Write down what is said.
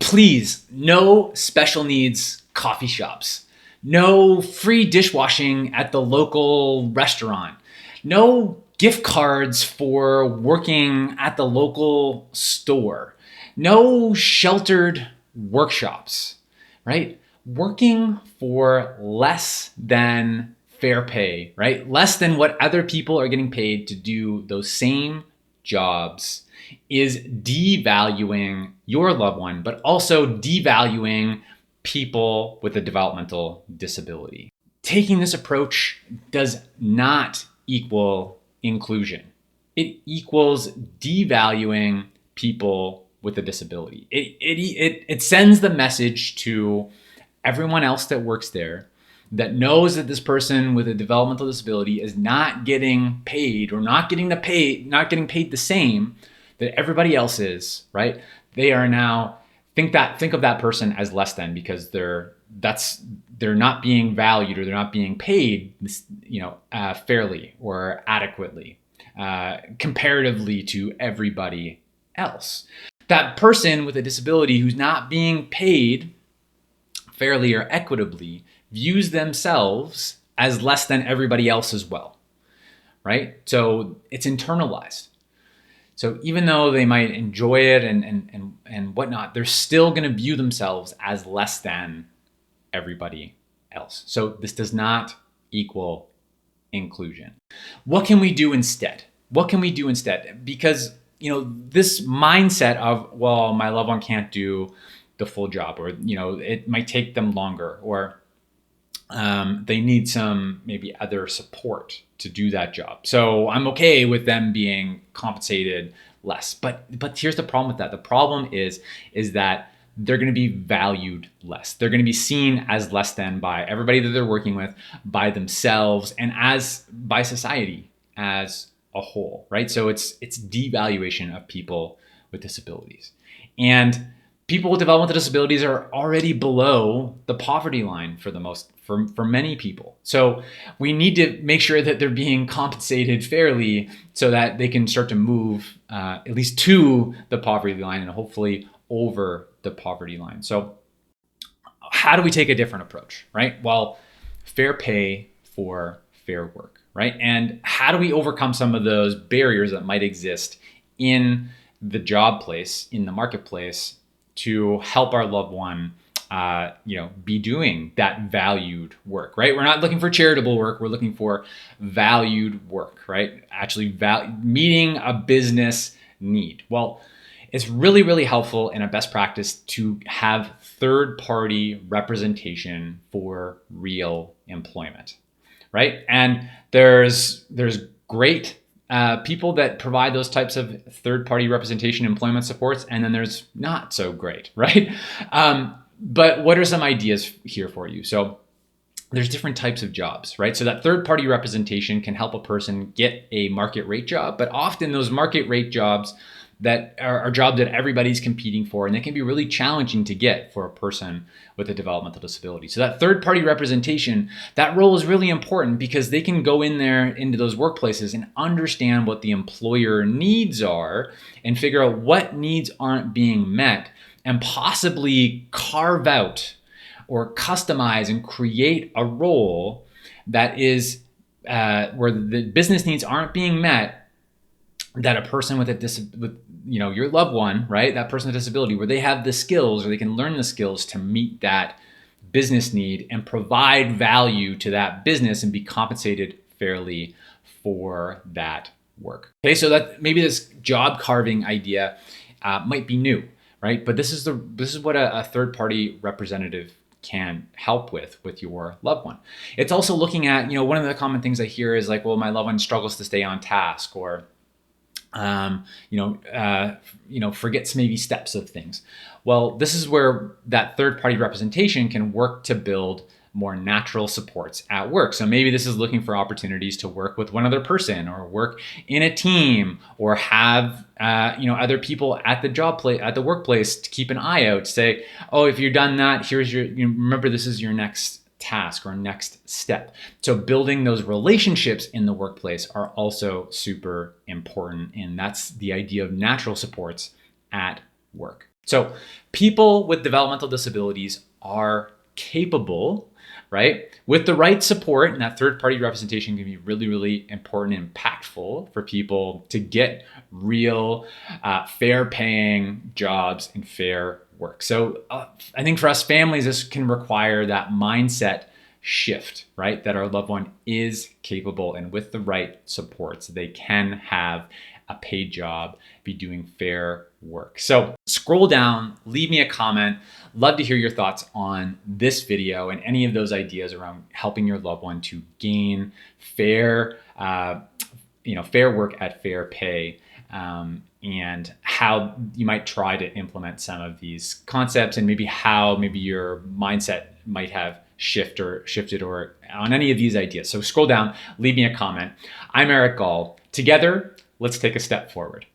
Please, no special needs coffee shops, no free dishwashing at the local restaurant, no gift cards for working at the local store, no sheltered workshops, right? Working for less than fair pay, right? Less than what other people are getting paid to do those same jobs is devaluing your loved one, but also devaluing people with a developmental disability. Taking this approach does not equal inclusion. It equals devaluing people with a disability. It sends the message to everyone else that works there that knows that this person with a developmental disability is not getting paid or not getting paid the same that everybody else is, right? They are now think of that person as less than because they're not being valued or they're not being paid, fairly or adequately, comparatively to everybody else. That person with a disability who's not being paid fairly or equitably views themselves as less than everybody else as well, right? So it's internalized. So even though they might enjoy it and whatnot, they're still going to view themselves as less than everybody else. So this does not equal inclusion. What can we do instead? What can we do instead? Because, this mindset of, well, my loved one can't do the full job, or, it might take them longer, or they need some maybe other support to do that job. So I'm okay with them being compensated less. But here's the problem with that. The problem is that they're going to be valued less. They're going to be seen as less than by everybody that they're working with, by themselves, and by society as a whole, right? So it's devaluation of people with disabilities. And people with developmental disabilities are already below the poverty line for many people. So we need to make sure that they're being compensated fairly so that they can start to move at least to the poverty line and hopefully over the poverty line. So how do we take a different approach, right? Well, fair pay for fair work, right? And how do we overcome some of those barriers that might exist in the job place, in the marketplace, to help our loved one, be doing that valued work, right? We're not looking for charitable work. We're looking for valued work, right? Actually meeting a business need. Well, it's really, really helpful in a best practice to have third-party representation for real employment, right? And there's great people that provide those types of third-party representation employment supports, and then there's not so great, right? But what are some ideas here for you? So there's different types of jobs, right? So that third-party representation can help a person get a market rate job, but often those market rate jobs that are jobs that everybody's competing for, and they can be really challenging to get for a person with a developmental disability. So that third-party representation, that role is really important because they can go in there into those workplaces and understand what the employer needs are and figure out what needs aren't being met and possibly carve out or customize and create a role that is where the business needs aren't being met, that a person with your loved one, right? That person with disability, where they have the skills or they can learn the skills to meet that business need and provide value to that business and be compensated fairly for that work. Okay, so that maybe this job carving idea might be new, right? But this is what a third-party representative can help with your loved one. It's also looking at, one of the common things I hear is like, well, my loved one struggles to stay on task, or forgets maybe steps of things. Well, this is where that third-party representation can work to build more natural supports at work. So maybe this is looking for opportunities to work with one other person, or work in a team, or have other people at the workplace to keep an eye out. Say, oh, if you've done that, here's remember, this is your next task or next step. So building those relationships in the workplace are also super important, and that's the idea of natural supports at work. So people with developmental disabilities are capable, right? With the right support, and that third party representation can be really, really important and impactful for people to get real, fair paying jobs and fair work. So I think for us families, this can require that mindset shift, right? That our loved one is capable, and with the right supports, they can have a paid job, be doing fair work. So scroll down, leave me a comment. Love to hear your thoughts on this video and any of those ideas around helping your loved one to gain fair, fair work at fair pay. And how you might try to implement some of these concepts, and maybe how your mindset might have shifted or on any of these ideas. So scroll down, leave me a comment. I'm Eric Gall. Together, let's take a step forward.